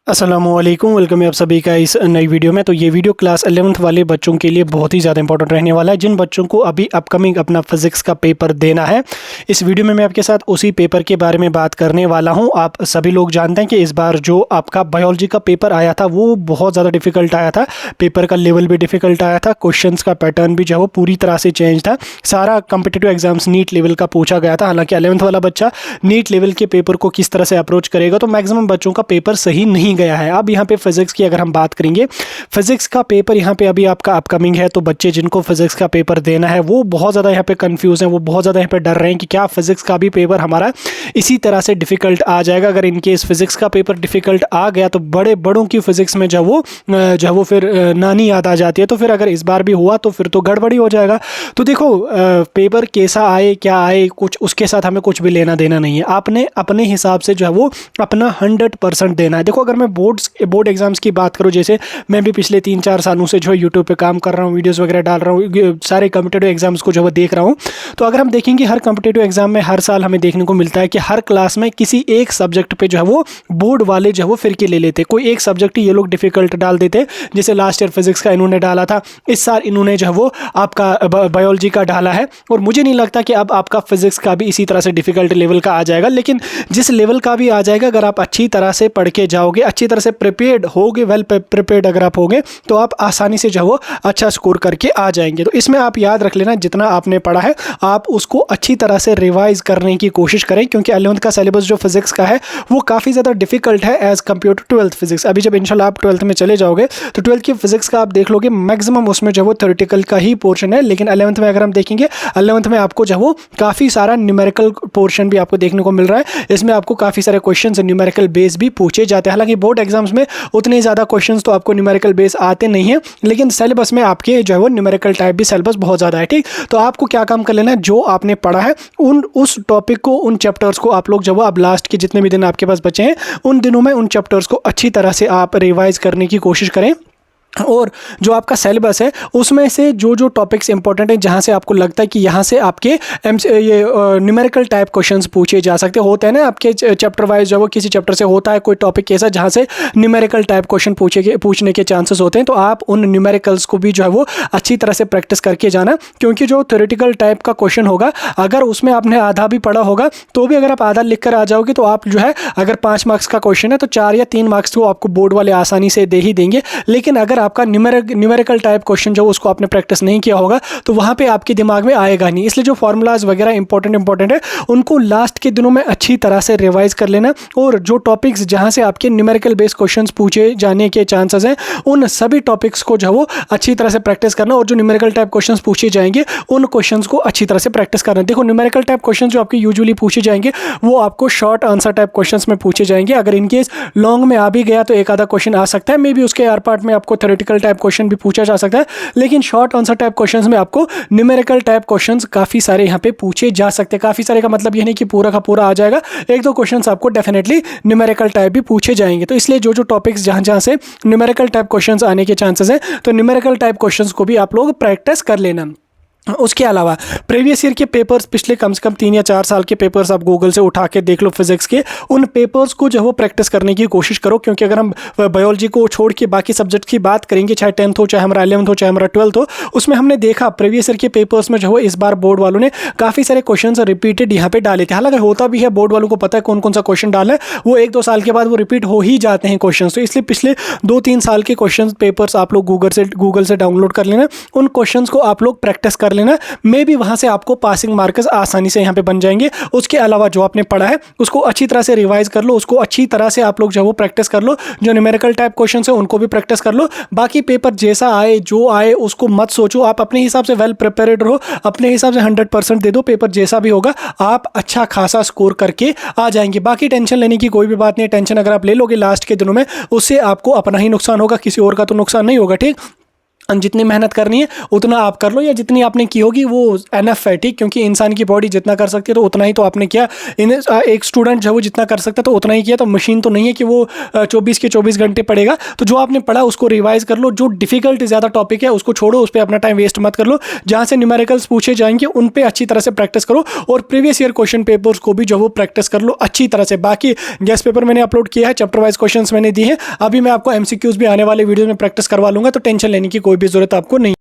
अस्सलामुअलैकुम, वेलकम है आप सभी का इस नई वीडियो में। तो ये वीडियो क्लास 11th वाले बच्चों के लिए बहुत ही ज़्यादा इंपॉर्टेंट रहने वाला है, जिन बच्चों को अभी अपकमिंग अपना फिज़िक्स का पेपर देना है। इस वीडियो में मैं आपके साथ उसी पेपर के बारे में बात करने वाला हूं। आप सभी लोग जानते हैं कि इस बार जो आपका बायोलॉजी का पेपर आया था वो बहुत ज़्यादा डिफ़िकल्ट आया था। पेपर का लेवल भी डिफ़िकल्ट आया था, क्वेश्चंस का पैटर्न भी जो है वो पूरी तरह से चेंज था। सारा कॉम्पिटिटिव एग्जाम्स नीट लेवल का पूछा गया था। हालांकि 11th वाला बच्चा नीट लेवल के पेपर को किस तरह से अप्रोच करेगा, तो मैक्सिमम बच्चों का पेपर सही नहीं गया है। अब यहाँ पे फिजिक्स की अगर हम बात करेंगे, फिजिक्स का पेपर यहाँ पे अभी आपका अपकमिंग है, तो बच्चे जिनको फिजिक्स का पेपर देना है वो बहुत ज़्यादा यहाँ पे कंफ्यूज हैं, वो बहुत ज़्यादा यहाँ पे डर रहे हैं कि क्या फिजिक्स का भी पेपर हमारा इसी तरह से डिफिकल्ट आ जाएगा। अगर इनकेस फिजिक्स का पेपर डिफिकल्ट आ गया तो बड़ों की फिजिक्स में जब वो फिर नानी याद आ जाती है। तो फिर अगर इस बार भी हुआ तो फिर तो गड़बड़ी हो जाएगा। तो देखो, पेपर कैसा आए क्या आए, कुछ उसके साथ हमें कुछ भी लेना देना नहीं है। आपने अपने हिसाब से जो है वो अपना 100% देना है। देखो, अगर मैं बोर्ड एग्जाम्स की बात करूं, जैसे मैं भी पिछले 3-4 सालों से जो है यूट्यूब पे काम कर रहा हूं, वीडियोस वगैरह डाल रहा हूं, सारे कॉम्पिटिटिव एग्जाम्स को जो है देख रहा हूं। तो अगर हम देखेंगे हर कॉम्पिटिटिव एग्जाम में हर साल हमें देखने को मिलता है कि हर क्लास में किसी एक सब्जेक्ट पे जो है वो बोर्ड वाले जो है वो फिरके ले लेते। कोई एक सब्जेक्ट ये लोग डिफिकल्ट डाल देते, जैसे लास्ट ईयर फिजिक्स का इन्होंने डाला था, इस साल इन्होंने जो है वो आपका बायोलॉजी का डाला है। और मुझे नहीं लगता कि अब आपका फिजिक्स का भी इसी तरह से डिफिकल्ट लेवल का आ जाएगा, लेकिन जिस लेवल का भी आ जाएगा, अगर आप अच्छी तरह से पढ़ के जाओगे, अच्छी तरह से प्रिपेयर्ड होगे, वेल प्रिपेयर्ड अगर आप होगे, तो आप आसानी से जो है वो अच्छा स्कोर करके आ जाएंगे। तो इसमें आप याद रख लेना, जितना आपने पढ़ा है आप उसको अच्छी तरह से रिवाइज करने की कोशिश करें, क्योंकि 11th का सिलेबस जो फिजिक्स का है वो काफ़ी ज़्यादा डिफिकल्ट है as compare to 12th physics. अभी जब इंशाल्लाह आप 12th में चले जाओगे तो 12th की फिजिक्स का आप देख लोगे, मैक्सिमम उसमें जो है वो थ्योरेटिकल का ही पोर्शन है। लेकिन 11th में अगर हम देखेंगे, 11th में आपको जो है वो काफ़ी सारा न्यूमेरिकल पोर्शन भी आपको देखने को मिल रहा है। इसमें आपको काफ़ी सारे क्वेश्चन न्यूमेरिकल बेस भी पूछे जाते हैं। हालांकि बोर्ड एग्जाम्स में उतने ज़्यादा क्वेश्चंस तो आपको न्यूमेरिकल बेस आते नहीं हैं, लेकिन सिलेबस में आपके जो है वो न्यूमेरिकल टाइप भी सिलेबस बहुत ज़्यादा है। ठीक, तो आपको क्या काम कर लेना है, जो आपने पढ़ा है उस टॉपिक को, उन चैप्टर्स को आप लोग जब अब लास्ट के जितने भी दिन आपके पास बचे हैं उन दिनों में उन चैप्टर्स को अच्छी तरह से आप रिवाइज करने की कोशिश करें। और जो आपका सिलेबस है उसमें से जो टॉपिक्स इंपॉर्टेंट है, जहाँ से आपको लगता है कि यहाँ से आपके ये न्यूमेरिकल टाइप क्वेश्चंस पूछे जा सकते होते हैं ना, आपके चैप्टर वाइज जो वो किसी चैप्टर से होता है कोई टॉपिक ऐसा जहाँ से न्यूमेरिकल टाइप क्वेश्चन पूछने के चांसेस होते हैं, तो आप उन न्यूमेरिकल्स को भी जो है वो अच्छी तरह से प्रैक्टिस करके जाना। क्योंकि जो थ्योरेटिकल टाइप का क्वेश्चन होगा, अगर उसमें आपने आधा भी पढ़ा होगा तो भी अगर आप आधा लिख कर आ जाओगे तो आप जो है, अगर 5 मार्क्स का क्वेश्चन है तो 4 या 3 मार्क्स तो आपको बोर्ड वाले आसानी से दे ही देंगे। लेकिन अगर आपका न्यूमेरिकल टाइप क्वेश्चन जो उसको आपने प्रैक्टिस नहीं किया होगा तो वहां पे आपके दिमाग में आएगा नहीं। इसलिए जो फार्मूलाज वगैरह इंपॉर्टेंट है उनको लास्ट के दिनों में अच्छी तरह से रिवाइज कर लेना। और जो टॉपिक्स जहां से आपके न्यूमेरिकल बेस्ड क्वेश्चंस पूछे जाने के चांसेस हैं, उन सभी टॉपिक्स को जो वो अच्छी तरह से प्रैक्टिस करना। और जो न्यूमेरिकल टाइप क्वेश्चंस पूछे जाएंगे उन क्वेश्चंस को अच्छी तरह से प्रैक्टिस करना। देखो, न्यूमेरिकल टाइप क्वेश्चन जो आपके यूजुअली पूछे जाएंगे वो आपको शॉर्ट आंसर टाइप क्वेश्चंस में पूछे जाएंगे। अगर इनकेस लॉन्ग में आ भी गया तो एक आधा क्वेश्चन आ सकता है, मे बी उसके आर पार्ट में आपको थ्योरेटिकल टाइप क्वेश्चन भी पूछा जा सकता है। लेकिन शॉर्ट आंसर टाइप क्वेश्चंस में आपको न्यूमेरिकल टाइप क्वेश्चंस काफी सारे यहाँ पे पूछे जा सकते हैं। काफी सारे का मतलब ये नहीं कि पूरा का पूरा आ जाएगा, एक दो क्वेश्चंस आपको डेफिनेटली न्यूमेरिकल टाइप भी पूछे जाएंगे। तो इसलिए जो टॉपिक्स जहां से न्यूमेरिकल टाइप क्वेश्चंस आने के चांसेस हैं, तो न्यूमेरिकल टाइप क्वेश्चंस को भी आप लोग प्रैक्टिस कर लेना। उसके अलावा प्रीवियस ईयर के पेपर्स, पिछले कम से कम 3 या 4 साल के पेपर्स आप गूगल से उठा के देख लो फिजिक्स के, उन पेपर्स को जो है वो प्रैक्टिस करने की कोशिश करो। क्योंकि अगर हम बायोलॉजी को छोड़ के बाकी सब्जेक्ट की बात करेंगे, चाहे 10th हो, चाहे हमारा 11th हो, चाहे हमारा 12th हो, उसमें हमने देखा प्रीवियस ईयर के पेपर्स में जो है इस बार बोर्ड वालों ने काफ़ी सारे क्वेश्चन रिपीटेड यहाँ पे डाले थे। हालांकि होता भी है, बोर्ड वालों को पता है कौन कौन सा क्वेश्चन डालना है, वो 1-2 साल के बाद वो रिपीट हो ही जाते हैं क्वेश्चन। तो इसलिए पिछले 2-3 साल के क्वेश्चन पेपर्स आप लोग गूगल से डाउनलोड कर लेना, उन क्वेश्चन को आप लोग प्रैक्टिस कर लेना। मे बी वहां से आपको पासिंग मार्क्स आसानी से यहां पे बन जाएंगे। उसके अलावा जो आपने पढ़ा है उसको अच्छी तरह से रिवाइज कर लो, उसको अच्छी तरह से आप लोग जो वो प्रैक्टिस कर लो। जो न्यूमेरिकल टाइप क्वेश्चन है उनको भी प्रैक्टिस कर लो। बाकी पेपर जैसा आए जो आए उसको मत सोचो, आप अपने हिसाब से वेल प्रिपेयर्ड रहो, अपने हिसाब से 100% दे दो। पेपर जैसा भी होगा आप अच्छा खासा स्कोर करके आ जाएंगे। बाकी टेंशन लेने की कोई भी बात नहीं। टेंशन अगर आप ले लोगे लास्ट के दिनों में, उससे आपको अपना ही नुकसान होगा, किसी और का तो नुकसान नहीं होगा। ठीक, जितनी मेहनत करनी है उतना आप कर लो, या जितनी आपने की होगी वो एनफ है, ठीक। क्योंकि इंसान की बॉडी जितना कर सकती है तो उतना ही तो आपने किया। एक स्टूडेंट जो वो जितना कर सकता है तो उतना ही किया। तो मशीन तो नहीं है कि वो 24 के 24 घंटे पढ़ेगा। तो जो आपने पढ़ा उसको रिवाइज कर लो। जो डिफिकल्ट ज़्यादा टॉपिक है उसको छोड़ो, उस पर अपना टाइम वेस्ट मत कर लो। जहाँ से न्यूमेरिकल्स पूछे जाएंगे उन पर अच्छी तरह से प्रैक्टिस करो, और प्रीवियस ईयर क्वेश्चन पेपर्स को भी जो वो प्रैक्टिस कर लो अच्छी तरह से। बाकी गेस्ट पेपर मैंने अपलोड किया है, चैप्टर वाइज क्वेश्चन मैंने दिए हैं। अभी मैं आपको MCQs भी आने वाले वीडियो में प्रैक्टिस करवा लूंगा, तो टेंशन लेने की कोई भी जरूरत आपको नहीं।